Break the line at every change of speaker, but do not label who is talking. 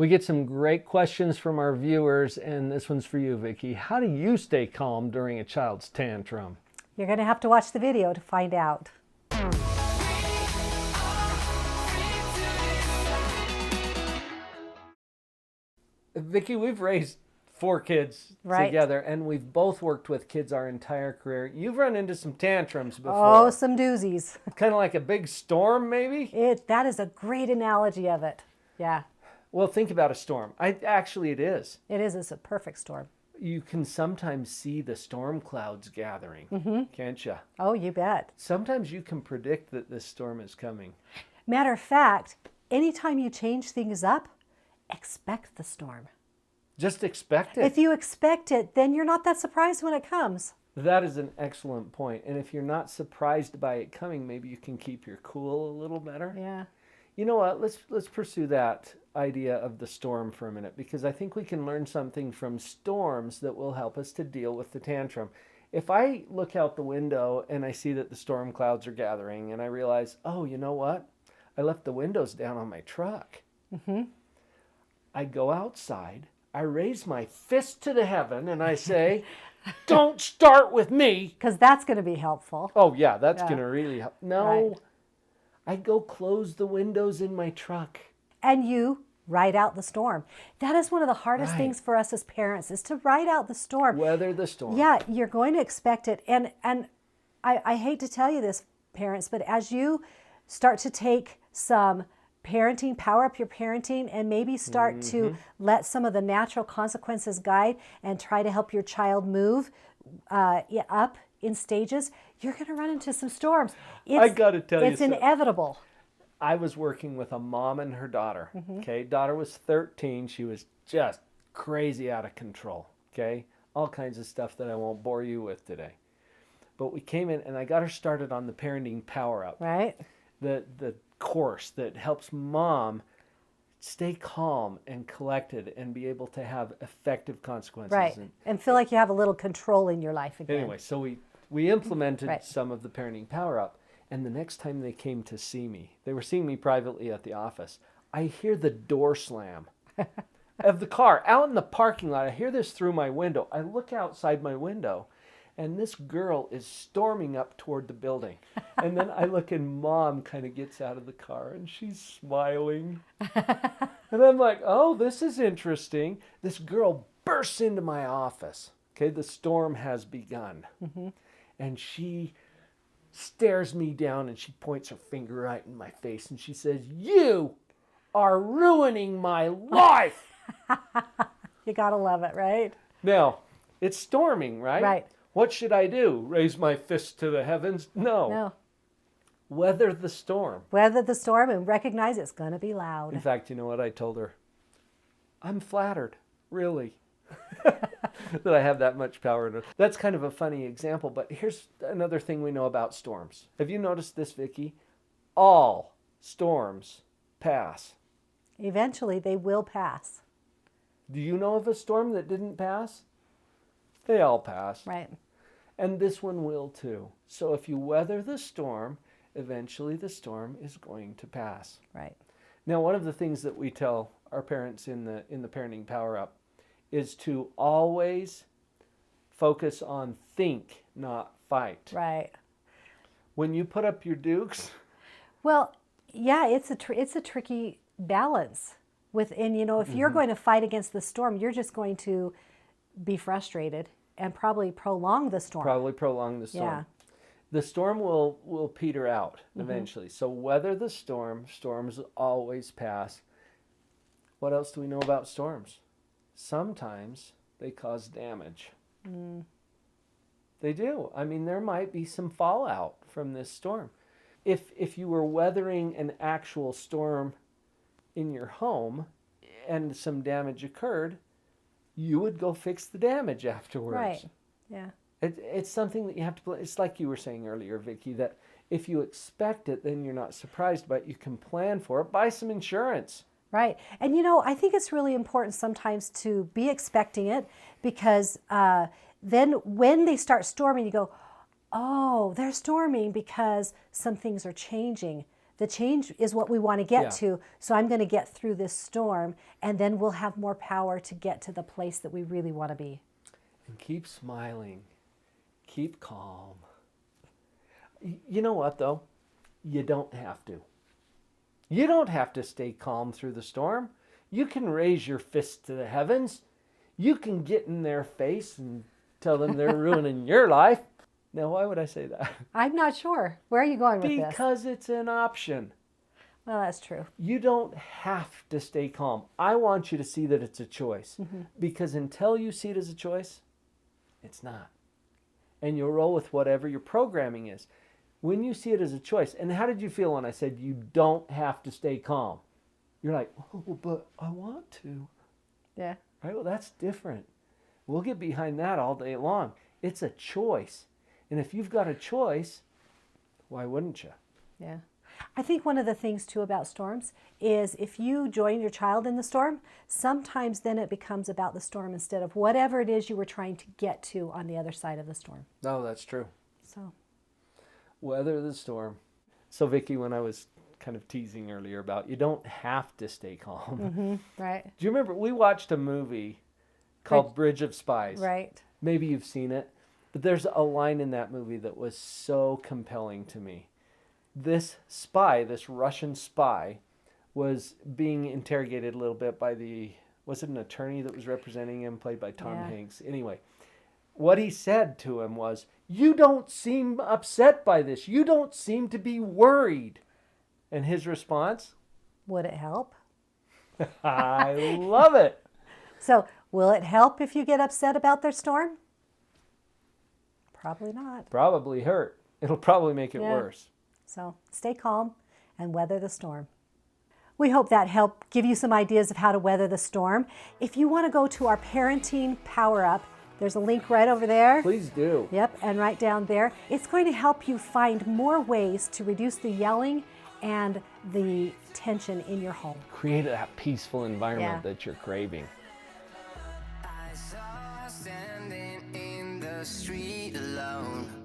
We get some great questions from our viewers, and this one's for you, Vicki. How do you stay calm during a child's tantrum?
You're going to have to watch the video to find out.
Vicki, we've raised 4 kids together, and we've both worked with kids our entire career. You've run into some tantrums before.
Oh, some doozies.
Kind of like a big storm, maybe?
That is a great analogy of it. Yeah.
Well, think about a storm. Actually, it is.
It is. It's a perfect storm.
You can sometimes see the storm clouds gathering, can't you?
Oh, you bet.
Sometimes you can predict that this storm is coming.
Matter of fact, anytime you change things up, expect the storm.
Just expect it.
If you expect it, then you're not that surprised when it comes.
That is an excellent point. And if you're not surprised by it coming, maybe you can keep your cool a little better.
Yeah.
You know what? Let's pursue that idea of the storm for a minute, because I think we can learn something from storms that will help us to deal with the tantrum. If I look out the window and I see that the storm clouds are gathering and I realize, oh, you know what? I left the windows down on my truck. I go outside, I raise my fist to the heaven and I say, don't start with me.
Because that's going to be helpful.
Oh, yeah, that's going to really help. No,
right.
I go close the windows in my truck.
And you ride out the storm. That is one of the hardest things for us as parents, is to ride out the storm.
Weather the storm.
Yeah, you're going to expect it. And I hate to tell you this, parents, but as you start to take some parenting, power up your parenting, and maybe start to let some of the natural consequences guide and try to help your child move up in stages, you're going to run into some storms.
I got to tell you
it's inevitable.
I was working with a mom and her daughter. Okay, daughter was 13. She was just crazy out of control. Okay, all kinds of stuff that I won't bore you with today. But we came in and I got her started on the parenting power up.
Right.
The course that helps mom stay calm and collected and be able to have effective consequences.
Right. And feel like you have a little control in your life again.
Anyway, so we implemented some of the parenting power up. And the next time they came to see me, they were seeing me privately at the office, I hear the door slam of the car out in the parking lot. I hear this through my window. I look outside my window, and this girl is storming up toward the building. And then I look, and mom kind of gets out of the car, and she's smiling. And I'm like, oh, this is interesting. This girl bursts into my office. Okay, the storm has begun. And she stares me down and she points her finger right in my face and she says, "You are ruining my life."
You gotta love it, right?
Now, it's storming, right?
Right.
What should I do? Raise my fist to the heavens? No. Weather the storm.
Weather the storm and recognize it's gonna be loud.
In fact, you know what I told her? I'm flattered, really, that I have that much power. That's kind of a funny example, but here's another thing we know about storms. Have you noticed this, Vicki? All storms pass.
Eventually, they will pass.
Do you know of a storm that didn't pass? They all pass.
Right.
And this one will too. So if you weather the storm, eventually the storm is going to pass.
Right.
Now, one of the things that we tell our parents in the Parenting Power Up is to always focus on think, not fight.
Right.
When you put up your dukes.
Well, yeah, it's a tricky balance. And you know, if you're going to fight against the storm, you're just going to be frustrated and probably prolong the storm.
Yeah. The storm will peter out eventually. So weather the storm. Storms always pass. What else do we know about storms? Sometimes they cause damage. They do. I mean, there might be some fallout from this storm. If you were weathering an actual storm in your home and some damage occurred, you would go fix the damage afterwards.
Right. Yeah.
It's something that you have to. It's like you were saying earlier, Vicki, that if you expect it, then you're not surprised, but you can plan for it. Buy some insurance.
Right. And you know, I think it's really important sometimes to be expecting it, because then when they start storming, you go, oh, they're storming because some things are changing. The change is what we want to get
Yeah.
to. So I'm going to get through this storm, and then we'll have more power to get to the place that we really want to be.
And keep smiling. Keep calm. You know what, though? You don't have to. You don't have to stay calm through the storm. You can raise your fist to the heavens. You can get in their face and tell them they're ruining your life. Now, why would I say that?
I'm not sure. Where are you going with this?
Because it's an option.
Well, that's true.
You don't have to stay calm. I want you to see that it's a choice. Because until you see it as a choice, it's not. And you'll roll with whatever your programming is. When you see it as a choice, and how did you feel when I said you don't have to stay calm? You're like, oh, but I want to.
Yeah.
Right? Well, that's different. We'll get behind that all day long. It's a choice. And if you've got a choice, why wouldn't you?
Yeah. I think one of the things too about storms is if you join your child in the storm, sometimes then it becomes about the storm instead of whatever it is you were trying to get to on the other side of the storm.
No, that's true.
So,
Weather the storm. So, Vicki, when I was kind of teasing earlier about you don't have to stay calm.
right.
Do you remember we watched a movie called Bridge of Spies?
Right.
Maybe you've seen it. But there's a line in that movie that was so compelling to me. This spy, this Russian spy, was being interrogated a little bit by was it an attorney that was representing him, played by Tom Hanks? Anyway, what he said to him was, "You don't seem upset by this. You don't seem to be worried." And his response?
Would it help?
I love it.
So, will it help if you get upset about their storm? Probably not.
Probably hurt. It'll probably make it
Yeah.
worse.
So, stay calm and weather the storm. We hope that helped give you some ideas of how to weather the storm. If you want to go to our Parenting Power Up, there's a link right over there.
Please do.
Yep, and right down there. It's going to help you find more ways to reduce the yelling and the tension in your home.
Create that peaceful environment
Yeah.
that you're craving.
I saw her standing in the street alone.